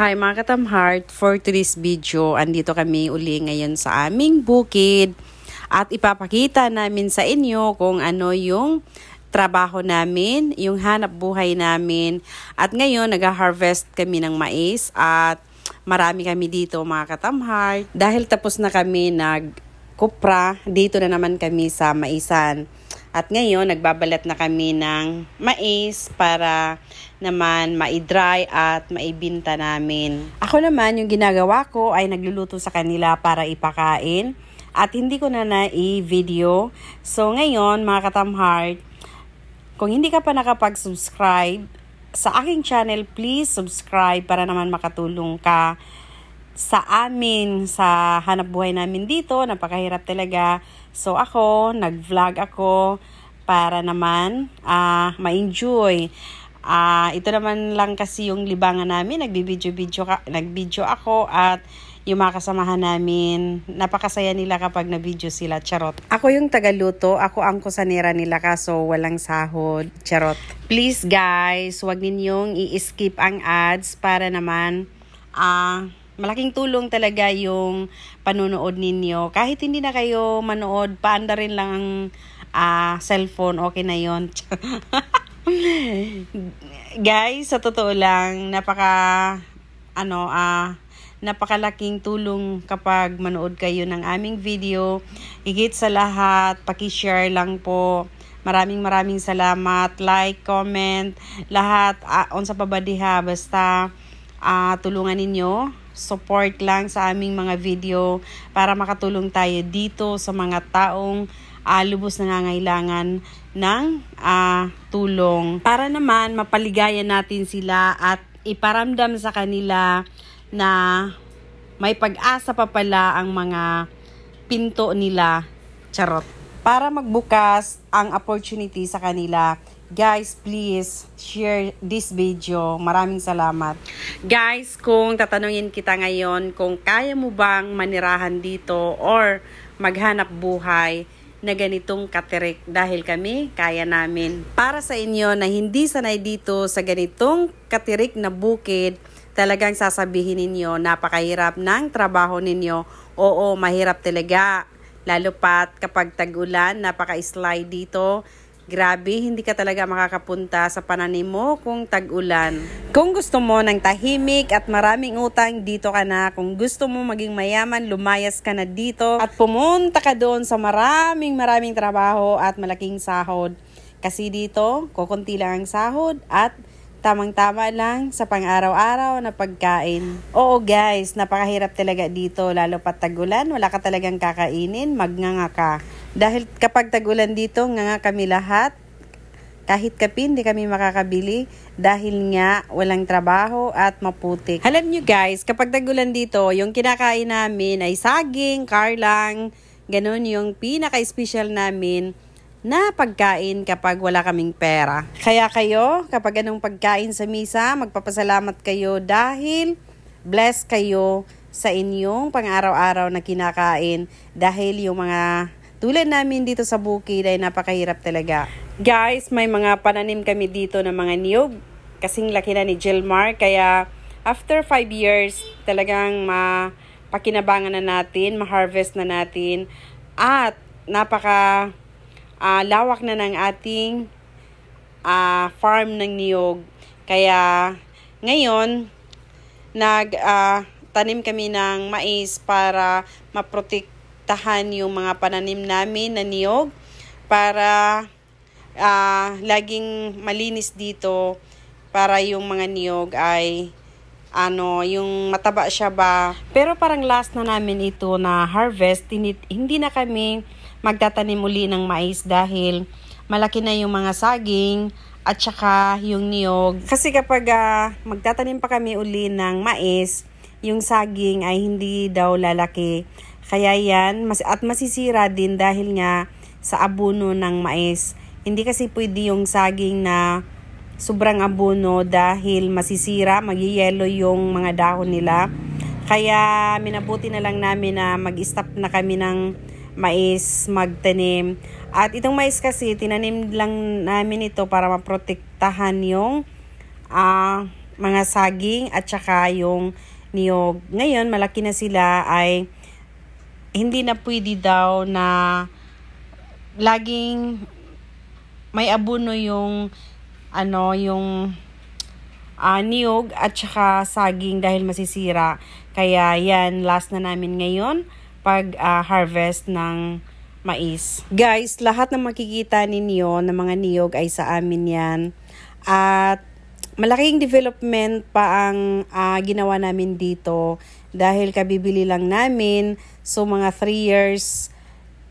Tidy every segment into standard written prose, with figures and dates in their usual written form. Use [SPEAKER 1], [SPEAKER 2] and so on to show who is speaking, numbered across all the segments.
[SPEAKER 1] Hi mga katamheart, for today's video, andito kami uli ngayon sa aming bukid at ipapakita namin sa inyo kung ano yung trabaho namin, yung hanap buhay namin. At ngayon nag-harvest kami ng mais at marami kami dito mga katamheart. Dahil tapos na kami nagkupra, dito na naman kami sa maisan. At ngayon, nagbabalat na kami ng mais para naman maidry at maibinta namin. Ako naman, yung ginagawa ko ay nagluluto sa kanila para ipakain. At hindi ko na i-video. So ngayon, mga katamheart, kung hindi ka pa nakapag-subscribe sa aking channel, please subscribe para naman makatulong ka sa amin, sa hanap buhay namin dito. Napakahirap talaga. So ako, nag-vlog ako para naman ma-enjoy. Ito naman lang kasi yung libangan namin. Nag-video ako at yung mga kasamahan namin, napakasaya nila kapag na-video sila. Charot. Ako yung tagaluto. Ako ang kusanera nila kaso walang sahod. Charot. Please guys, huwag ninyong i-skip ang ads para naman malaking tulong talaga yung panunood ninyo. Kahit hindi na kayo manood, paanda rin lang ang cellphone, okay na yon. Guys, sa totoo lang, napakalaking tulong kapag manood kayo ng aming video. Higit sa lahat, paki-share lang po. Maraming salamat. Like, comment, lahat unsa pa ba diha, basta tulungan ninyo. Support lang sa aming mga video para makatulong tayo dito sa mga taong lubos nangangailangan ng tulong. Para naman mapaligayan natin sila at iparamdam sa kanila na may pag-asa pa pala ang mga pinto nila. Charot. Para magbukas ang opportunity sa kanila. Guys, please share this video. Maraming salamat. Guys, kung tatanungin kita ngayon kung kaya mo bang manirahan dito or maghanap buhay na ganitong katirik, dahil kami kaya namin. Para sa inyo na hindi sanay dito sa ganitong katirik na bukid, talagang sasabihin ninyo napakahirap ng trabaho ninyo. Oo, mahirap talaga. Lalo pat kapag tag-ulan, napaka-slide dito. Grabe, hindi ka talaga makakapunta sa pananim mo kung tag-ulan. Kung gusto mo ng tahimik at maraming utang, dito ka na. Kung gusto mo maging mayaman, lumayas ka na dito. At pumunta ka doon sa maraming trabaho at malaking sahod. Kasi dito, kukunti lang ang sahod at tamang-tama lang sa pang-araw-araw na pagkain. Oo guys, napakahirap talaga dito. Lalo pat tag-ulan, wala ka talagang kakainin, magnganga ka. Dahil kapag tag-ulan dito, nga kami lahat, kahit kape, hindi kami makakabili dahil nga walang trabaho at maputik. Alam nyo guys, kapag tag-ulan dito, yung kinakain namin ay saging, karlang, ganun yung pinaka-special namin na pagkain kapag wala kaming pera. Kaya kayo, kapag anong pagkain sa misa, magpapasalamat kayo dahil blessed kayo sa inyong pang-araw-araw na kinakain dahil yung mga tulad namin dito sa bukid ay napakahirap talaga. Guys, may mga pananim kami dito ng mga niyog. Kasing laki na ni Jilmar. Kaya after 5 years, talagang mapakinabangan na natin, ma-harvest na natin. At lawak na ng ating farm ng niyog. Kaya ngayon, tanim kami ng mais para maprotektahan yung mga pananim namin na niyog para laging malinis dito para yung mga niyog ay yung mataba siya ba. Pero parang last na namin ito na harvest, hindi na kami magtatanim uli ng mais dahil malaki na yung mga saging at saka yung niyog. Kasi kapag magtatanim pa kami uli ng mais, yung saging ay hindi daw lalaki. Kaya yan, at masisira din dahil nga sa abono ng mais. Hindi kasi pwede yung saging na sobrang abono dahil masisira, magyayelo yung mga dahon nila. Kaya minabuti na lang namin na mag-stop na kami ng mais magtanim. At itong mais kasi, tinanim lang namin ito para maprotektahan yung mga saging at saka yung niyog. Ngayon, malaki na sila ay hindi na pwede daw na laging may abono yung niyog at saka saging dahil masisira. Kaya yan, last na namin ngayon pag harvest ng mais. Guys, lahat ng makikita ninyo ng mga niyog ay sa amin yan. At malaking development pa ang ginawa namin dito dahil kabibili lang namin. So mga 3 years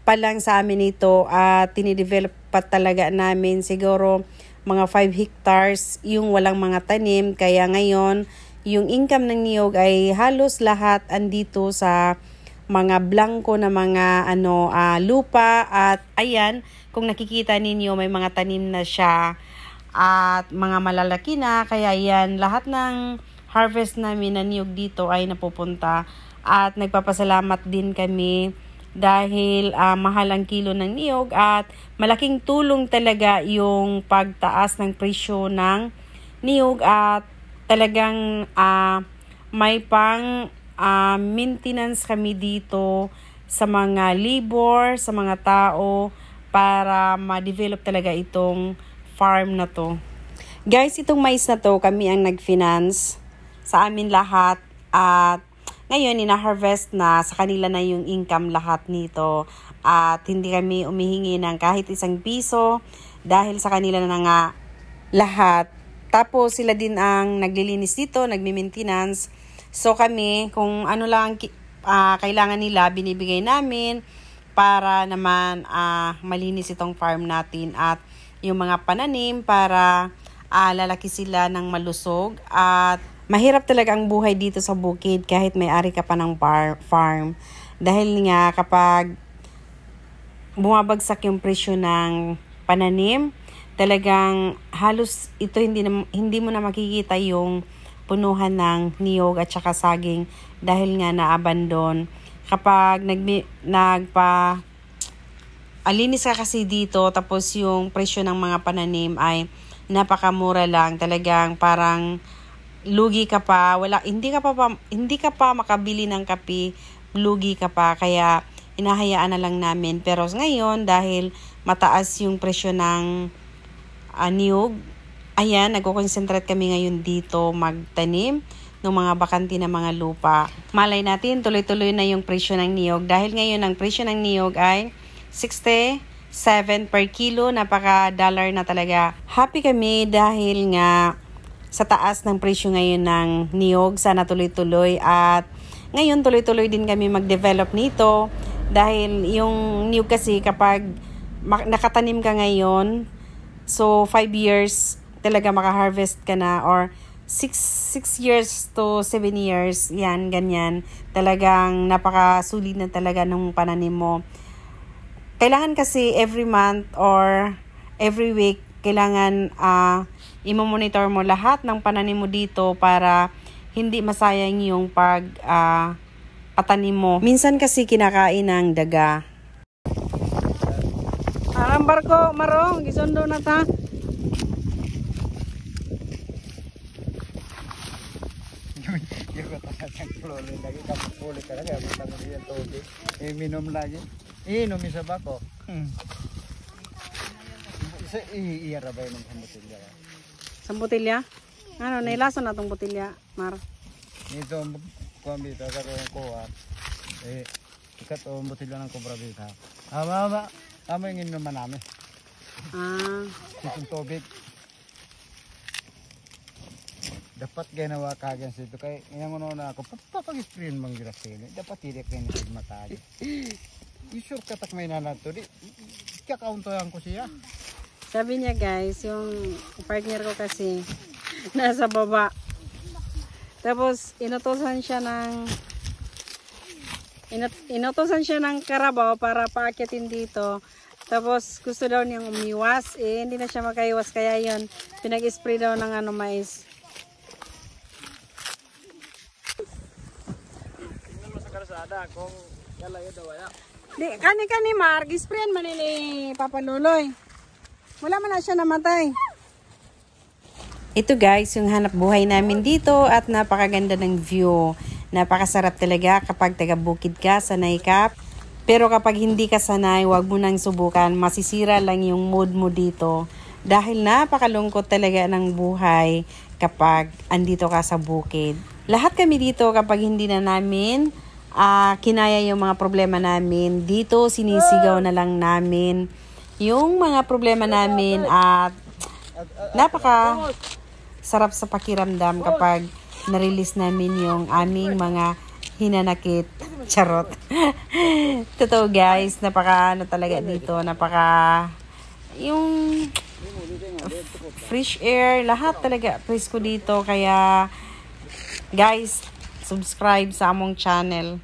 [SPEAKER 1] pa lang sa amin ito at tinidevelop pa talaga namin. Siguro mga 5 hectares yung walang mga tanim. Kaya ngayon, yung income ng niyog ay halos lahat andito sa mga blanco na mga lupa. At ayan, kung nakikita ninyo may mga tanim na siya at mga malalaki na. Kaya yan, lahat ng harvest namin na niyog dito ay napupunta. At nagpapasalamat din kami dahil mahal ang kilo ng niyog at malaking tulong talaga yung pagtaas ng presyo ng niyog at talagang may pang maintenance kami dito sa mga labor, sa mga tao para ma-develop talaga itong farm na to. Guys, itong mais na to kami ang nag-finance sa amin lahat at ngayon, ina-harvest na, sa kanila na yung income lahat nito. At hindi kami umihingi ng kahit isang piso dahil sa kanila na nga lahat. Tapos sila din ang naglilinis dito, nagmi-maintenance. So kami, kung ano lang kailangan nila, binibigay namin para naman malinis itong farm natin. At yung mga pananim para lalaki sila ng malusog at mahirap talaga ang buhay dito sa bukid kahit may-ari ka pa ng farm. Dahil nga kapag bumabagsak yung presyo ng pananim, talagang halos ito hindi mo na makikita yung punuhan ng niyog at saka saging dahil nga na-abandon. Kapag alinis ka kasi dito tapos yung presyo ng mga pananim ay napakamura lang, talagang parang lugi ka pa, hindi ka pa makabili ng kape, lugi ka pa, kaya hinahayaan na lang namin. Pero ngayon, dahil mataas yung presyo ng niyog, ayan, nagko-concentrate kami ngayon dito magtanim ng mga bakanti na mga lupa. Malay natin, tuloy-tuloy na yung presyo ng niyog. Dahil ngayon, ang presyo ng niyog ay 67 per kilo, napaka-dollar na talaga. Happy kami dahil nga sa taas ng presyo ngayon ng niyog. Sana tuloy-tuloy at ngayon tuloy-tuloy din kami mag-develop nito dahil yung niyog kasi kapag nakatanim ka ngayon, so 5 years talaga maka-harvest ka na or 6 years to 7 years, yan, ganyan. Talagang napakasulit na talaga ng pananim mo. Kailangan kasi every month or every week, kailangan i-monitor mo lahat ng pananim mo dito para hindi masayang yung patanim mo. Minsan kasi kinakain ng daga. Ang barko, marong, gisundo na ta.
[SPEAKER 2] Minum lagi. Inom isa ba ko? Iya ra ba yung botilya?
[SPEAKER 1] Sa botilya? Ano, nailason na itong botilya, Mar?
[SPEAKER 2] Ito, kuwambita, sa kuwan. Ikat o botilya ng Cobra Vita. Ama yung inuman namin. Itong tubig. Dapat ginawa kagyan sa ito. Kaya ngayon na ako, papag-sprayin mong girasili. Dapat hindi kayo nagmatali. I-sure katak may nanato. Kakauntoyan ko siya.
[SPEAKER 1] Sabi niya guys, yung partner ko kasi nasa baba. Tapos inutosan siya ng karabaw para paakyatin dito. Tapos gusto daw niyang umiwas, hindi na siya makaiwas kaya yun, pinag-spray daw ng mais.
[SPEAKER 2] Tingnan mo sa karsada kung yalayo daw wala.
[SPEAKER 1] Di, kani Mark, sprayan man ni Papa Luloy. Wala man na siya namatay. Ito guys, yung hanap buhay namin dito at napakaganda ng view. Napakasarap talaga kapag taga-bukid ka, sanay ka. Pero kapag hindi ka sanay, wag mo nang subukan. Masisira lang yung mood mo dito. Dahil napakalungkot talaga ng buhay kapag andito ka sa bukid. Lahat kami dito kapag hindi na namin kinaya yung mga problema namin, dito sinisigaw na lang namin yung mga problema namin at napaka sarap sa pakiramdam kapag na-release namin yung aming mga hinanakit. Charot. Totoo guys, napaka talaga dito, napaka yung fresh air, lahat talaga presko dito. Kaya guys, subscribe sa among channel.